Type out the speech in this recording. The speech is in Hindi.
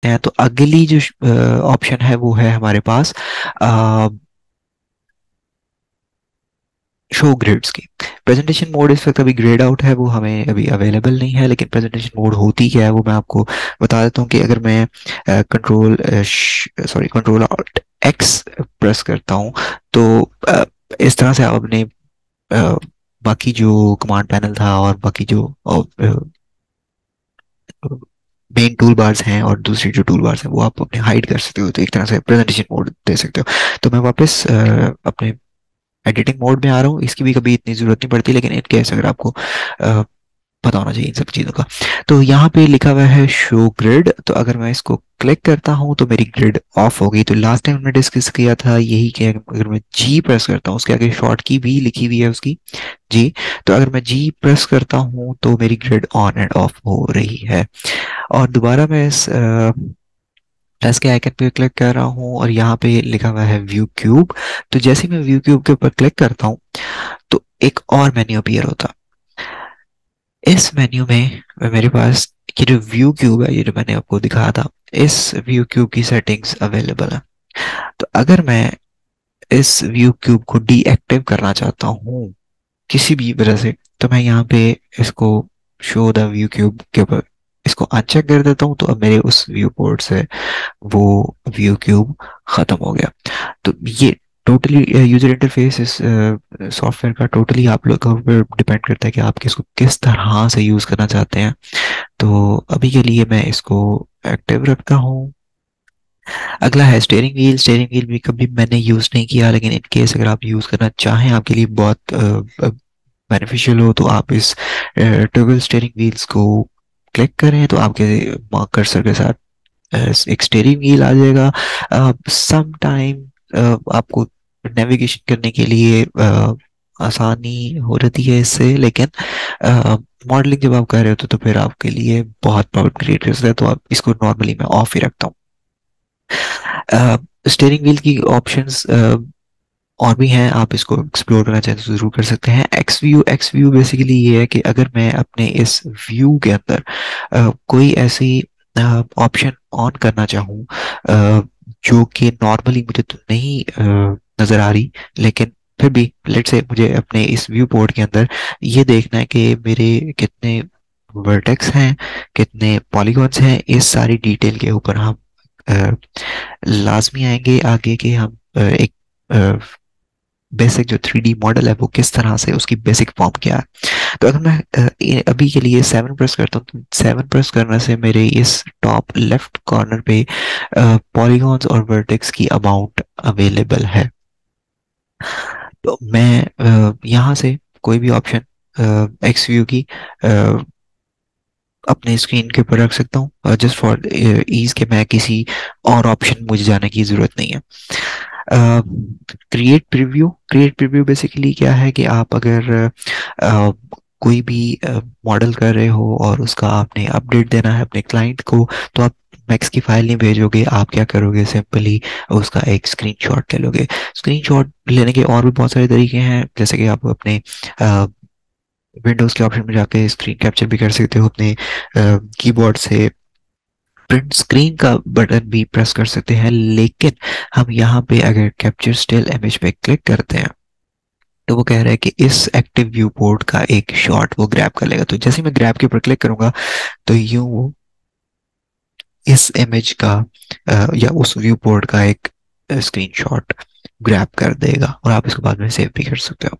हैं। तो अगली जो ऑप्शन है वो है हमारे पास शो ग्रिड्स की। प्रेजेंटेशन मोड इस वक्त अभी ग्रेड आउट है, वो हमें अभी अवेलेबल नहीं है, लेकिन प्रेजेंटेशन मोड होती क्या है वो मैं आपको बता देता हूँ कि अगर मैं कंट्रोल ऑल्ट एक्स प्रेस करता हूँ तो इस तरह से आप अपने अ, बाकी जो कमांड पैनल था और बाकी जो मेन टूल बार्स हैं और दूसरी जो टूल बार्स हैं वो आप अपने हाइड कर सकते हो, तो एक तरह से प्रेजेंटेशन मोड दे सकते हो। तो मैं वापस अपने एडिटिंग मोड में आ रहा हूँ, इसकी भी कभी इतनी जरूरत नहीं पड़ती, लेकिन इन केस अगर आपको पता होना चाहिए इन सब चीज़ों का। तो यहाँ पे लिखा हुआ है शो ग्रिड, तो अगर मैं इसको क्लिक करता हूँ तो मेरी ग्रिड ऑफ हो गई। तो लास्ट टाइम हमने डिस्कस किया था यही कि अगर मैं जी प्रेस करता हूँ, उसके आगे शॉर्ट की भी लिखी हुई है उसकी जी, तो अगर मैं जी प्रेस करता हूँ तो मेरी ग्रिड ऑन एंड ऑफ हो रही है। और दोबारा मैं इस प्लस के आइकन पे क्लिक कर रहा हूँ और यहाँ पे लिखा हुआ है व्यू क्यूब। तो जैसे ही मैं व्यू क्यूब के ऊपर क्लिक करता हूँ तो एक और मेन्यू अपीयर होता। इस मेन्यू में मेरे पास ये जो व्यू क्यूब है, ये जो मैंने आपको दिखाया था, इस व्यू क्यूब की सेटिंग्स अवेलेबल है। तो अगर मैं इस व्यू क्यूब को डीएक्टिव करना चाहता हूँ किसी भी वजह से, तो मैं यहाँ पे इसको शो द व्यू क्यूब के ऊपर इसको अनचेक कर देता हूँ, तो अब मेरे उस व्यू पोर्ट से वो व्यू क्यूब खत्म हो गया। तो ये टोटली यूजर इंटरफेस इस सॉफ्टवेयर का टोटली आप लोग पर डिपेंड करता है कि आप किसको किस तरह से यूज करना चाहते हैं। तो अभी के लिए मैं इसको एक्टिव रखता हूँ। अगला है स्टेयरिंग व्हील। स्टेयरिंग व्हील भी कभी मैंने यूज नहीं किया, लेकिन इन केस अगर आप यूज करना चाहें, आपके लिए बहुत बेनिफिशियल हो, तो आप इस टॉगल स्टेयरिंग व्हील्स को क्लिक करें तो आपके मार्क कर्सर के साथ एक स्टेयरिंग व्हील आ जाएगा। सम टाइम आपको नेविगेशन करने के लिए आसानी हो रहती है इससे, लेकिन मॉडलिंग जब आप कर रहे होते तो फिर आपके लिए बहुत प्रॉब्लम क्रिएट कर सकता है, तो आप इसको नॉर्मली मैं ऑफ ही रखता हूँ। स्टेयरिंग व्हील की ऑप्शंस और भी हैं, आप इसको एक्सप्लोर करना चाहें तो जरूर कर सकते हैं। एक्स व्यू बेसिकली ये है कि अगर मैं अपने इस व्यू के अंदर कोई ऐसी ऑप्शन ऑन करना चाहूँ जो कि नॉर्मली मुझे तो नहीं नजर आ रही, लेकिन फिर भी लेट से मुझे अपने इस व्यू पोर्ट के अंदर ये देखना है कि मेरे कितने वर्टेक्स हैं, कितने पॉलीगॉन्स हैं, इस सारी डिटेल के ऊपर हम अ, लाजमी आएंगे आगे कि हम एक बेसिक जो 3D मॉडल है वो किस तरह से उसकी बेसिक फॉर्म क्या है। तो अगर मैं अभी के लिए 7 प्रेस करता हूँ, तो 7 प्रेस करने से मेरे इस टॉप लेफ्ट कॉर्नर पे पॉलीगॉन्स और वर्टेक्स की अमाउंट अवेलेबल है। तो मैं यहाँ से कोई भी ऑप्शन एक्स व्यू की अपने स्क्रीन के ऊपर रख सकता हूँ, जस्ट फॉर ईज के मैं किसी और ऑप्शन मुझे जाने की जरूरत नहीं है। क्रिएट प्रीव्यू बेसिकली क्या है कि आप अगर कोई भी मॉडल कर रहे हो और उसका आपने अपडेट देना है अपने क्लाइंट को, तो आप मैक्स की फाइल नहीं भेजोगे, आप क्या करोगे, सिंपली उसका एक स्क्रीनशॉट ले लोगे। स्क्रीनशॉट लेने के और भी बहुत सारे तरीके हैं, जैसे कि आप अपने विंडोज के ऑप्शन में जाके स्क्रीन कैप्चर भी कर सकते हो अपने कीबोर्ड से, प्रिंट स्क्रीन का बटन भी प्रेस कर सकते हैं। लेकिन हम यहाँ पे अगर कैप्चर स्टिल इमेज पे क्लिक करते हैं तो वो कह रहा है कि इस एक्टिव व्यू पोर्ट का एक शॉट वो ग्रैब कर लेगा। तो जैसे ही मैं ग्रैब के ऊपर क्लिक करूंगा तो यूं वो इस इमेज का या उस व्यू पोर्ट का एक स्क्रीनशॉट ग्रैब कर देगा और आप इसको बाद में सेव भी कर सकते हो।